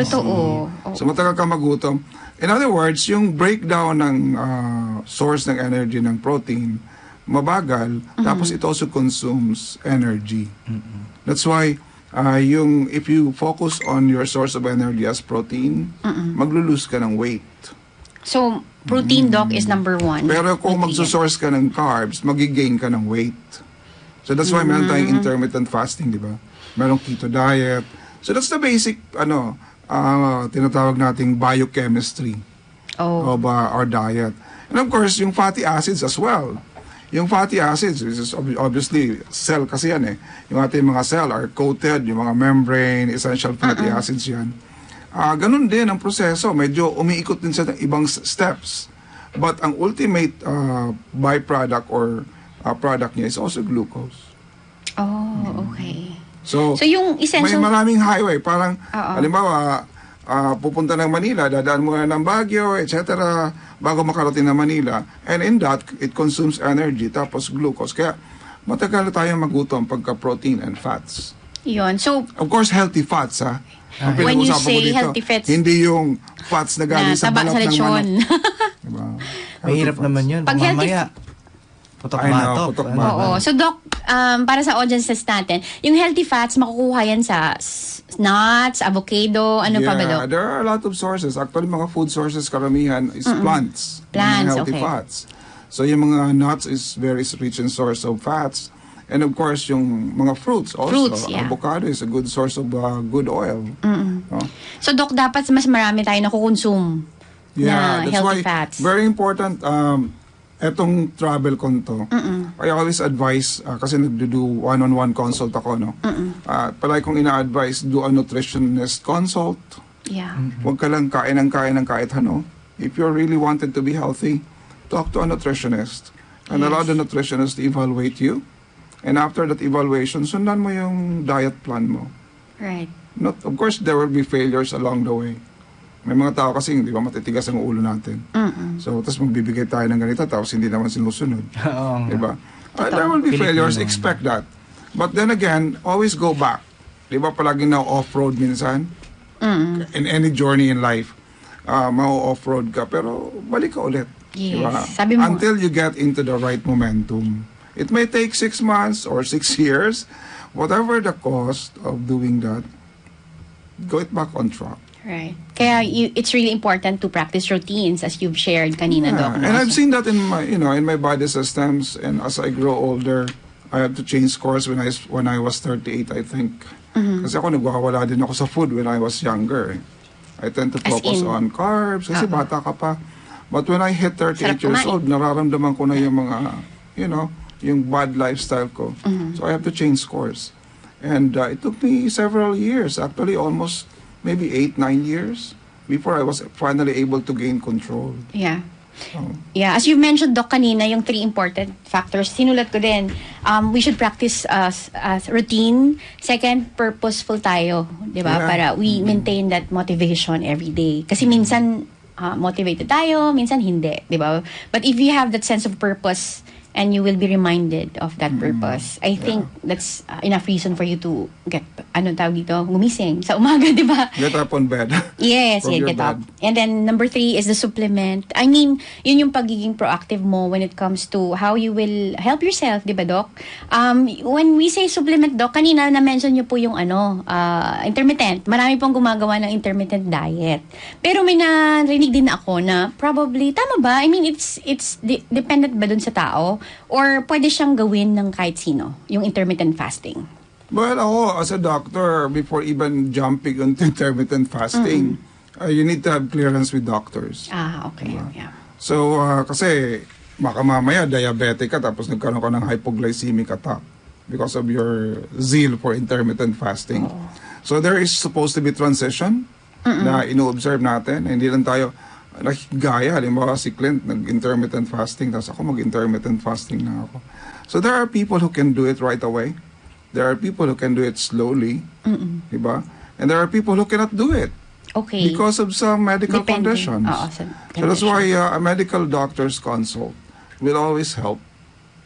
Totoo. So matagal kang magutom. In other words, yung breakdown ng source ng energy ng protein, mabagal, tapos it also consumes energy. That's why, if you focus on your source of energy as protein, maglulose ka ng weight. So, protein, Doc, is number 1. Pero kung magsusource ka ng carbs, magigain ka ng weight. So that's why meron tayong intermittent fasting, di ba? Merong keto diet. So that's the basic, tinatawag nating biochemistry of our diet. And of course, yung fatty acids as well. Yung fatty acids, which is obviously cell kasi yan eh. Yung ating mga cell are coated, yung mga membrane, essential fatty acids yan. Ganun din ang proseso. Medyo umiikot din sa ibang steps. But ang ultimate byproduct or product niya is also glucose. Oh, okay. So yung essential... may maraming highway. Parang, halimbawa, pupunta ng Manila, dadaan muna ng Baguio, etc. bago makarating ng Manila. And in that, it consumes energy, tapos glucose. Kaya matagal tayong magutom pagka protein and fats. Yun. So, of course, healthy fats, ha? Ang when you pinag-usapan ko say dito, healthy fats, hindi yung fats na galing sa taba balat sa ng lechon. manok. Diba? Mahirap naman yun. Pag Mamaya, putok-matok. Oo. So, Doc, para sa audiences natin, yung healthy fats, makukuha yan sa nuts, avocado, ano pa ba, Doc? There are a lot of sources. Actually, mga food sources, karamihan is plants. Plants, healthy okay. fats. So, yung mga nuts is very rich in source of fats. And of course, yung mga fruits also. Fruits, yeah. Avocado is a good source of good oil. No? So, Doc, dapat mas marami tayo nakukonsume na that's healthy why fats. very important etong travel ko to. I always advise kasi nagdo-do one-on-one consult ako, no. Palagi kong ina-advise, do a nutritionist consult. Yeah. Huwag ka lang kain ng kahit ano. If you really wanted to be healthy, talk to a nutritionist and allow the nutritionist to evaluate you. And after that evaluation, sundan mo yung diet plan mo. Right. Of course, there will be failures along the way. May mga tao kasi, di ba, matitigas ang ulo natin. So, tapos magbibigay tayo ng ganito, tapos hindi naman sinusunod. Di ba? There will be failures, expect that. But then again, always go back. Di ba, palagi na off-road minsan? In any journey in life, ma-off-road ka, pero balik ka ulit. Yes. Diba? Sabi mo, until you get into the right momentum. It may take 6 months or 6 years. Whatever the cost of doing that, go it back on track. Right. Kaya it's really important to practice routines as you've shared kanina, Doc. And I've seen that in my body systems, and as I grow older, I have to change course when I was 38, I think. Kasi ako nagwawala din ako sa food when I was younger. I tend to focus on carbs kasi bata ka pa. But when I hit 38 years old, nararamdaman ko na yung mga, yung bad lifestyle ko. So I have to change course. And it took me several years, actually almost maybe 8-9 years before I was finally able to gain control. Yeah. Yeah, as you mentioned, Doc, kanina, yung 3 important factors, sinulat ko din. We should practice routine. Second, purposeful tayo, di ba? Para we maintain that motivation every day. Kasi minsan, motivated tayo, minsan hindi, di ba? But if you have that sense of purpose and you will be reminded of that purpose. I think that's enough reason for you to get, gumising sa umaga, di ba? Get up on bed. Yes, get up. And then number 3 is the supplement. I mean, yun yung pagiging proactive mo when it comes to how you will help yourself, di ba, Doc? When we say supplement, Doc, kanina na-mention nyo po yung intermittent. Marami pong gumagawa ng intermittent diet. Pero may narinig din ako na probably, tama ba? I mean, it's dependent ba dun sa tao? Or pwede siyang gawin ng kahit sino, yung intermittent fasting? Well, ako, as a doctor, before even jumping into intermittent fasting, you need to have clearance with doctors. Okay. Yeah. So, kasi, baka mamaya diabetic ka tapos nagkaroon ka ng hypoglycemic attack because of your zeal for intermittent fasting. So, there is supposed to be transition na ino-observe natin. Hindi lang tayo nakigaya. Halimbawa, si Clint nag-intermittent fasting, tapos ako mag-intermittent fasting na ako. So, there are people who can do it right away. There are people who can do it slowly. Diba? And there are people who cannot do it. Okay. Because of some medical conditions. Condition. So that's why a medical doctor's consult will always help,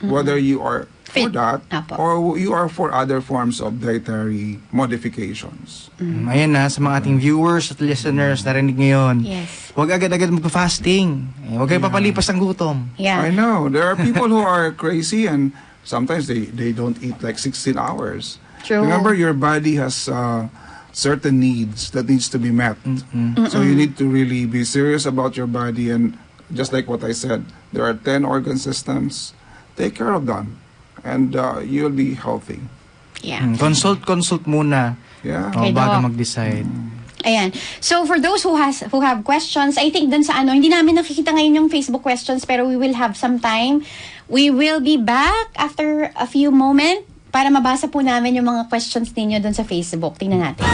whether you are for that or you are for other forms of dietary modifications. Ayan na, sa mga ating viewers at listeners, narinig ngayon. Yes. Huwag agad-agad magpa-fasting. Huwag kayo papalipas ng gutom. Yeah. I know. There are people who are crazy and sometimes they don't eat like 16 hours. True. Remember, your body has certain needs that needs to be met. So you need to really be serious about your body, and just like what I said, there are 10 organ systems. Take care of them, and you'll be healthy. Yeah. Consult muna. Yeah. Bago mag-decide. Ayan. So for those who have questions, I think dun sa hindi namin nakikita ngayon yung Facebook questions, pero we will have some time. We will be back after a few moments para mabasa po namin yung mga questions ninyo dun sa Facebook. Tingnan natin.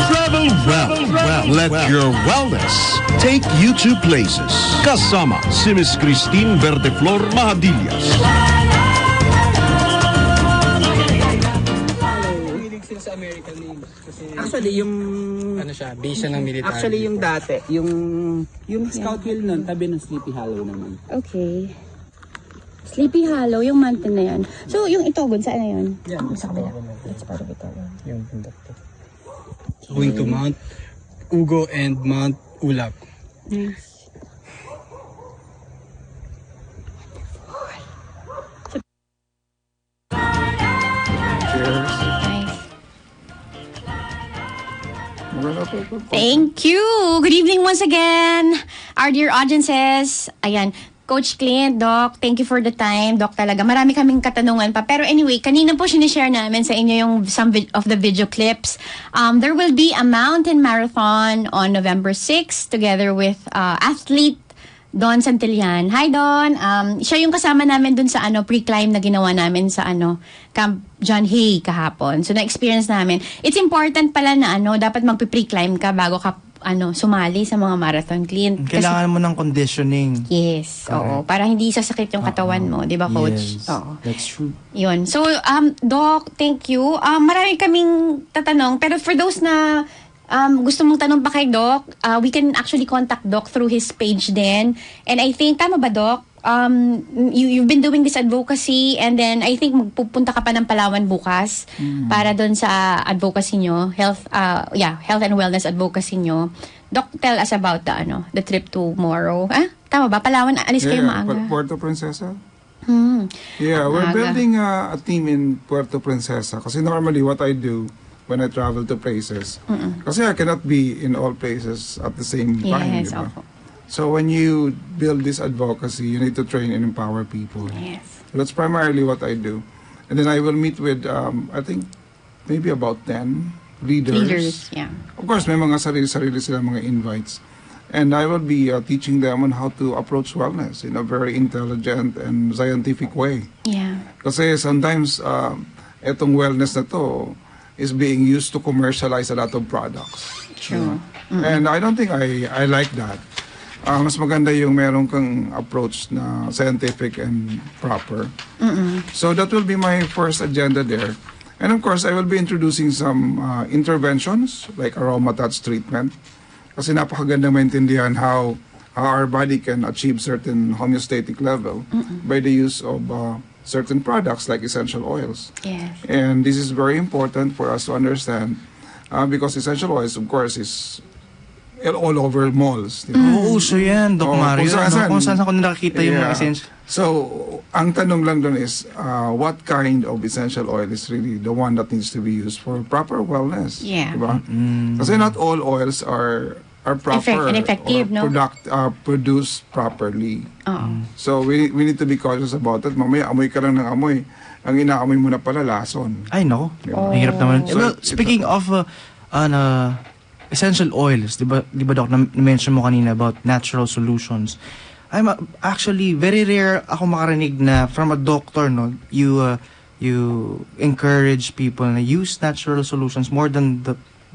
Travel well. Let your wellness take you to places. Kasama si Miss Christine Verdeflor Mahadillas. Sa American names kasi actually yung base ng military. Actually yung dati, yung Scout Hill nun, tabi ng Sleepy Hollow naman. Okay. Sleepy Hollow, yung mountain na yun. So, yung Itogon, saan na yun? Yeah, sa kabila. It's part of Itogon. Yung bundok to. Going to Mount Ugo and Mount Ulap. Nice. Cheers. Thank you. Good evening once again, our dear audiences. Ayan, Coach Clint, Doc, thank you for the time. Doc, talaga, marami kaming katanungan pa. Pero anyway, kanina po sinishare namin sa inyo yung some of the video clips. There will be a mountain marathon on November 6 together with athlete Don Santillan. Hi, Don. Siya yung kasama namin dun sa pre-climb na ginawa namin sa Camp John Hay kahapon. So, na-experience namin. It's important pala na dapat magpi-pre-climb ka bago ka sumali sa mga marathon, Clint. Kailangan mo ng conditioning. Yes. Oo. Para hindi sasakit yung katawan mo. Di ba, Coach? Yes. Oo. That's true. Yun. So, Doc, thank you. Marami kaming tatanong. Pero for those na gusto mong tanong pa kay Doc, we can actually contact Doc through his page din. And I think, tama ba, Doc? You've been doing this advocacy, and then I think magpupunta ka pa ng Palawan bukas para doon sa advocacy nyo, health and wellness advocacy nyo. Doc, tell us about the trip tomorrow. Tama ba? Palawan, alis kayo maaga. Puerto Princesa. Yeah, we're building a team in Puerto Princesa. Kasi normally what I do when I travel to places, kasi I cannot be in all places at the same time. Yes, diba? So when you build this advocacy, you need to train and empower people. Yes. So that's primarily what I do. And then I will meet with, I think, maybe about 10 leaders. Yeah. Of course, may mga sarili-sarili sila mga invites. And I will be teaching them on how to approach wellness in a very intelligent and scientific way. Yeah. Kasi sometimes, etong wellness na to is being used to commercialize a lot of products. True. And I don't think I like that. Mas maganda yung meron kang approach na scientific and proper. So that will be my first agenda there. And of course, I will be introducing some interventions like aroma touch treatment. Kasi napakaganda maintindihan how how our body can achieve certain homeostatic level by the use of certain products like essential oils. Yes. And this is very important for us to understand because essential oils, of course, is all over malls. Di ba? Uso yan, Doc Mario. Kung saan ko nakakita yung mga essential. So, ang tanong lang doon is, what kind of essential oil is really the one that needs to be used for proper wellness? Yeah. Diba? Kasi not all oils are proper effective, or no? produced properly. So, we need to be cautious about it. Mamaya, amoy ka lang ng amoy. Ang inaamoy mo na pala, lason. Ay, no. Diba? Mahirap naman. So, Well, speaking of essential oils, di ba Doc, na-mention mo kanina about natural solutions. I'm actually very rare ako makarinig na from a doctor, no, you encourage people na use natural solutions more than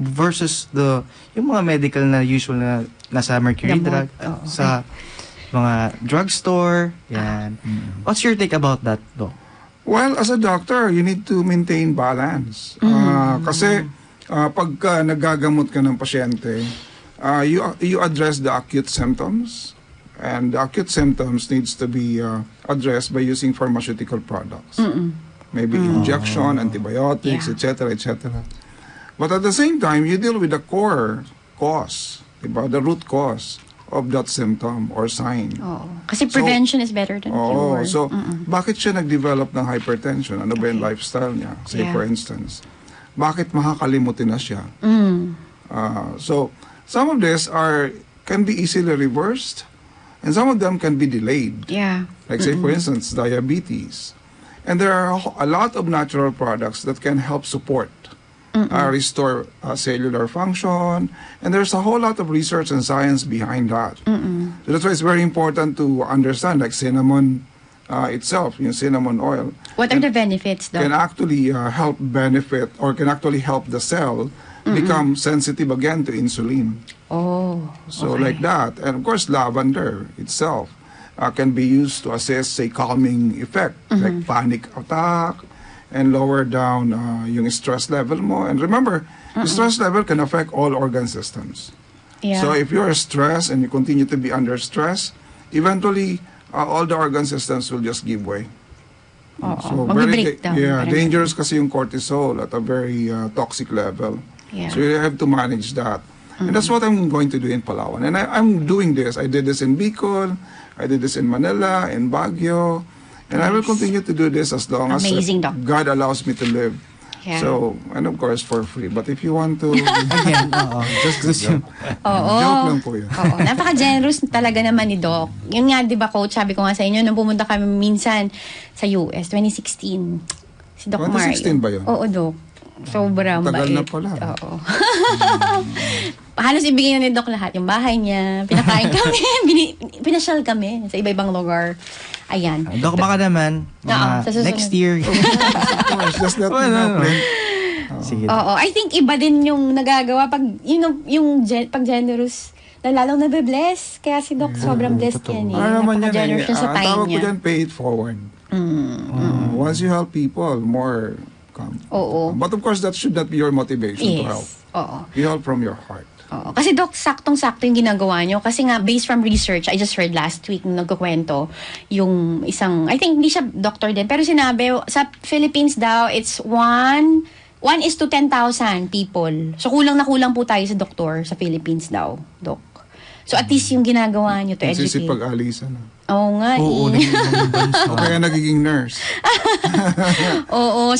versus yung mga medical na usual na nasa mercury drug sa mga drugstore. Yan. What's your take about that, Doc? Well, as a doctor, you need to maintain balance. Kasi pagka nagagamot ka ng pasyente, you address the acute symptoms, and the acute symptoms needs to be addressed by using pharmaceutical products. Maybe injection, antibiotics, etc., etc. But at the same time, you deal with the core cause, diba? The root cause of that symptom or sign. Kasi prevention is better than cure. So, bakit siya nag-develop ng hypertension? Ano ba yung lifestyle niya? Say, for instance, bakit makakalimutin na siya? So, some of these can be easily reversed, and some of them can be delayed. Yeah. Like, say, for instance, diabetes. And there are a lot of natural products that can help support, restore cellular function, and there's a whole lot of research and science behind that. So that's why it's very important to understand, like cinnamon itself, cinnamon oil. What are the benefits, though? Can actually help benefit or can actually help the cell become sensitive again to insulin. So like that. And of course, lavender itself can be used to assist, say, calming effect, like panic attack, and lower down yung stress level mo. And remember, the stress level can affect all organ systems. Yeah. So if you're stressed and you continue to be under stress, eventually all the organ systems will just give way. So very dangerous kasi yung cortisol at a very toxic level. So you have to manage that. And that's what I'm going to do in Palawan. And I'm doing this. I did this in Bicol, I did this in Manila, in Baguio, and I will continue to do this as long as God allows me to live. Yeah. So, and of course, for free. But if you want to... Just joke lang po yun. Napaka-generous talaga naman ni Doc. Yun nga, di ba, Coach, sabi ko nga sa inyo, nung pumunta kami minsan sa US, 2016. Si Doc Mario. 2016 ba yun? Oo, Doc. Sobrang tagal bait. na pala. Oo. Halos ibigay na ni Doc lahat. Yung bahay niya, pinakain kami, pinasyal kami sa iba-ibang lugar. Ayan. Doc, baka naman, next year. Just let me know. Sige. Oo, I think iba din yung nagagawa pag, pag generous, na lalong nabe-bless. Kaya si Doc sobrang blessed yan eh. Napaka-generous siya sa time tawag niya. ko dyan, pay it forward. Once you help people, more come. But of course, that should not be your motivation to help. You help from your heart. Kasi Doc, saktong-sakto yung ginagawa nyo. Kasi nga, based from research, I just heard last week nung nagkukwento, yung isang, I think hindi siya doctor din, pero sinabi, sa Philippines daw, it's 1 is to 10,000 people. So, kulang na kulang po tayo sa doktor sa Philippines daw, Doc. So, at least yung ginagawa nyo to educate. Nagsisipag-alisan na. Oo nga. Kaya nagiging nurse.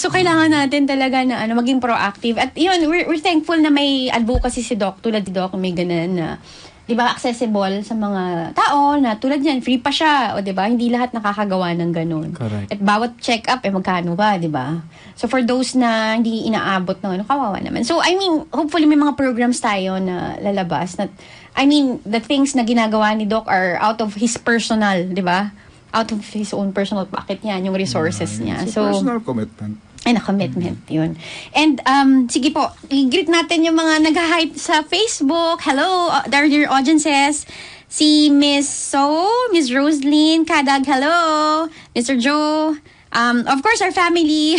So, kailangan natin talaga na maging proactive. At yun, we're thankful na may advocacy si Doc, tulad ni Doc, may ganun na, di ba, accessible sa mga tao na tulad yan, free pa siya. O di ba, hindi lahat nakakagawa ng ganun. Correct. At bawat check-up, magkano ba, di ba? So, for those na hindi inaabot ng kawawa naman. So, I mean, hopefully may mga programs tayo na lalabas na, I mean, the things na ginagawa ni Doc are out of his personal, di ba? Out of his own personal pocket niya, yung resources niya. So, personal commitment. Ay, commitment, yun. And, sige po, i-greet natin yung mga nag-hi sa Facebook. Hello, dear audiences. Si Miss Miss Roslyn, Kadag, hello. Mr. Joe, of course, our family.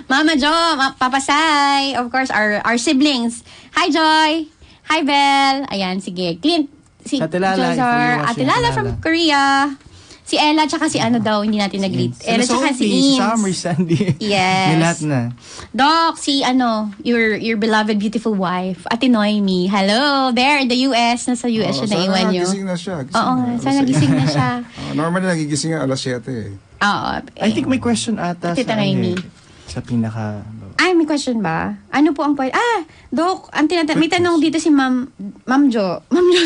Mama Jo, Papa Sai, of course, our siblings. Hi, Joy. Hi, Belle. Ayan, sige. Clint, si Ate Lala, Josar, Ate Lala from Korea. Si Ella, tsaka si ano daw, hindi natin nag-greet. Ella, tsaka si Si Ins. Summer, Sandy. Yes. May lahat na. Doc, si your beloved beautiful wife, Ate Noemi. Hello, there in the US. Nasa US siya naiwan nyo. Gising na siya. Oo, sana gising na siya. Normally, nagigising nga alas 7 eh. Oo. I think may question ata Tita sa, Noemi. sa pinaka... Ay, may question ba? Ano po ang pwede? Doc, may tanong dito si Ma'am Jo. Ma'am Jo.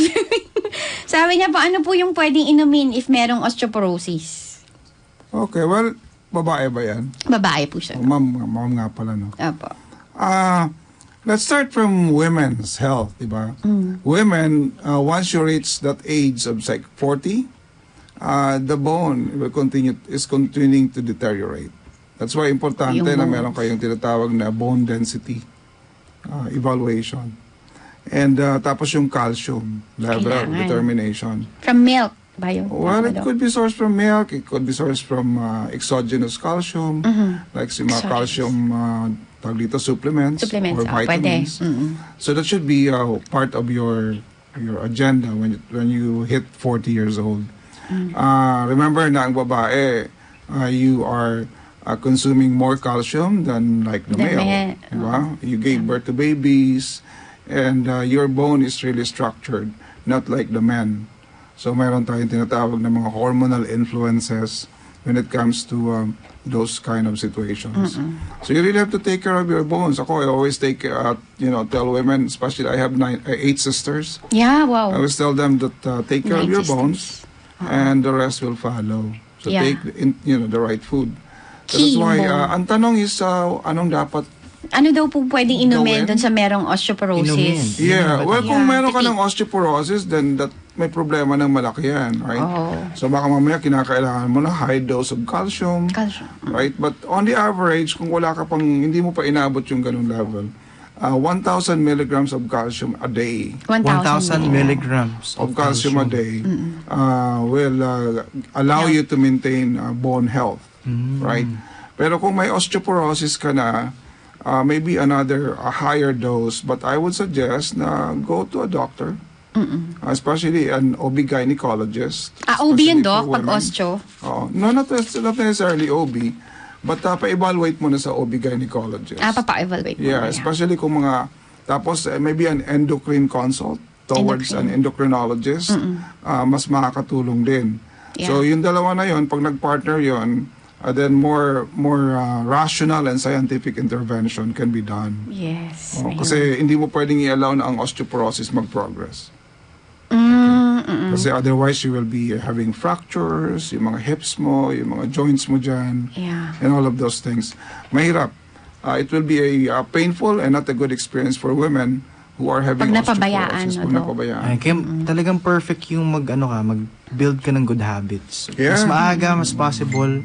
Sabi niya po, ano po yung pwedeng inumin if merong osteoporosis? Okay, well, babae ba yan? Babae po siya. Ma'am nga pala, no? Opo. Let's start from women's health, diba? Women, once you reach that age of like 40, the bone is continuing to deteriorate. That's why importante na meron kayong tinatawag na bone density evaluation. And tapos yung calcium level determination. From milk ba yun? Well, it could be sourced from milk. It could be sourced from exogenous calcium, like si mga calcium tawag dito, supplements or vitamins. So that should be part of your agenda when you hit 40 years old. Remember na ang babae, you are consuming more calcium than like the male. Diba? You gave birth to babies, and your bone is really structured, not like the men. So mayroon tayong tinatawag na mga hormonal influences when it comes to those kind of situations. So you really have to take care of your bones. Ako, I always tell women, especially I have 8 sisters. Yeah, wow. I always tell them that take care of your bones, and the rest will follow. So take the right food. So that's why, ang tanong is, anong dapat ano daw po pwedeng inumin doon sa merong osteoporosis? Yeah, well, kung meron ka ng osteoporosis, then may problema ng malaki yan, right? So baka mamaya kinakailangan mo na high dose of calcium, right? But on the average, kung wala ka pang, hindi mo pa inabot yung ganung level, 1,000 milligrams of calcium a day. 1,000 milligrams of calcium a day will allow you to maintain bone health, right? Pero kung may osteoporosis ka na, maybe another higher dose, but I would suggest na go to a doctor, especially an OB-gynecologist. OB yun, Doc, pag osteo? No, not necessarily OB, but pa-evaluate mo na sa OB-gynecologist. Pa-evaluate mo. Yeah, especially kung tapos maybe an endocrine consult towards an endocrinologist, mas makakatulong din. Yeah. So yung dalawa na yun, pag nag-partner yun, then more rational and scientific intervention can be done. Yes. Kasi hindi mo pwedeng i-allow na ang osteoporosis mag-progress. Kasi otherwise you will be having fractures, yung mga hips mo, yung mga joints mo dyan, and all of those things. Mahirap. It will be a painful and not a good experience for women who are having osteoporosis. Pag napabayaan. Kaya talagang perfect yung mag-build ka ng good habits. Mas maaga, mas possible.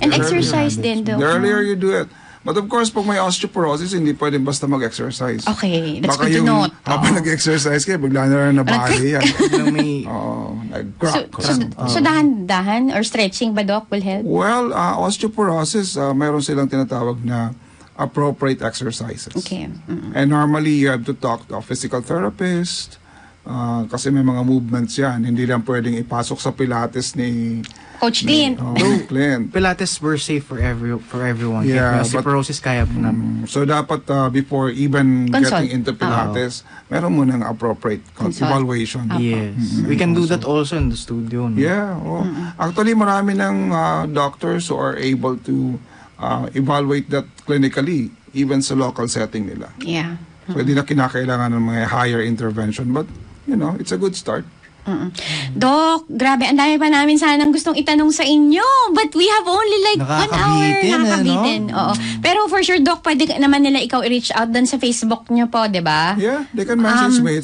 And exercise din, Doc. The earlier you do it. But of course, pag may osteoporosis, hindi pwedeng basta mag-exercise. Okay, that's good to note. Habang nag-exercise kayo, bigla na lang nabali yan. Nag-crack. So dahan-dahan or stretching ba, Doc, will help? Well, osteoporosis, mayroon silang tinatawag na appropriate exercises. Okay. And normally, you have to talk to a physical therapist, kasi may mga movements yan. Hindi lang pwedeng ipasok sa Pilates ni Coach Clint. Clint. Pilates were safe for everyone. Yeah, osteoporosis kaya po namin. So dapat before even getting into Pilates, meron mo ng appropriate evaluation. Yes. We can do that also in the studio. No? Yeah. Actually, marami ng doctors who are able to evaluate that clinically, even sa local setting nila. Yeah. So hindi na kinakailangan ng mga higher intervention, but it's a good start. Doc, grabe, ang dami pa namin sanang gustong itanong sa inyo. But we have only like 1 hour. Nakakabitin. Oo. Pero for sure, Doc, pwede naman nila ikaw i-reach out dun sa Facebook nyo po, di ba? Yeah, they can message me.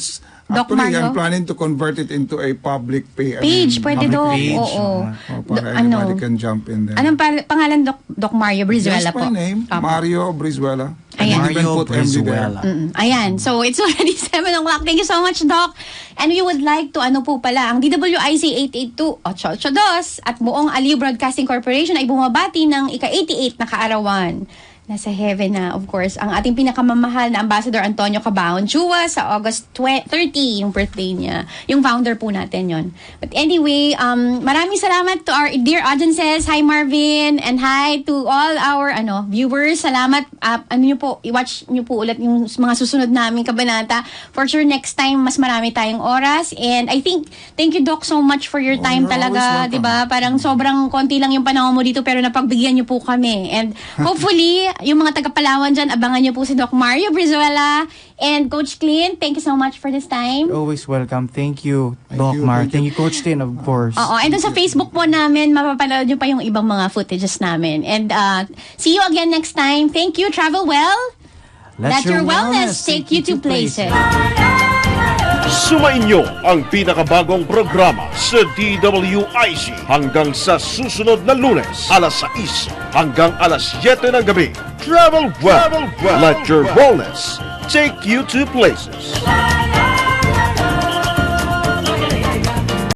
Actually, I'm planning to convert it into a public page. Pwede, Doc. Oo. Para anybody can jump in there. Anong pangalan, Doc Mario Brizuela po? Yes, my name. Mario Brizuela. Ayan. Mario Brizuela. Ayan. So, it's already 7 o'clock. Thank you so much, Doc. And we would like to, ang DWIZ 882-882 at buong Aliw Broadcasting Corporation ay bumabati ng ika-88 na kaarawan nasa heaven na, of course, ang ating pinakamamahal na Ambassador Antonio Cabaon Chua sa August 30, yung birthday niya. Yung founder po natin yon. But anyway, maraming salamat to our dear audiences. Hi Marvin, and hi to all our viewers. Salamat. I-watch nyo po ulit yung mga susunod naming kabanata. For sure, next time, mas marami tayong oras. And I think, thank you Doc so much for your time talaga. Diba? Parang sobrang konti lang yung panahon mo dito, pero napagbigyan nyo po kami. And hopefully, yung mga taga-Palawan dyan, abangan nyo po si Doc Mario Brizuela and Coach Clint. Thank you so much for this time. Always welcome. Thank you, Doc Mar. Thank you, Coach Tin, of course. Oo, and sa Facebook po namin, mapapanood nyo pa yung ibang mga footages namin. And see you again next time. Thank you. Travel well. Let your wellness take you to places. Sumainyo ang pinakabagong programa sa DWIZ hanggang sa susunod na Lunes, alas 6 hanggang alas 7 ng gabi. Travel well. Let your wellness take you to places.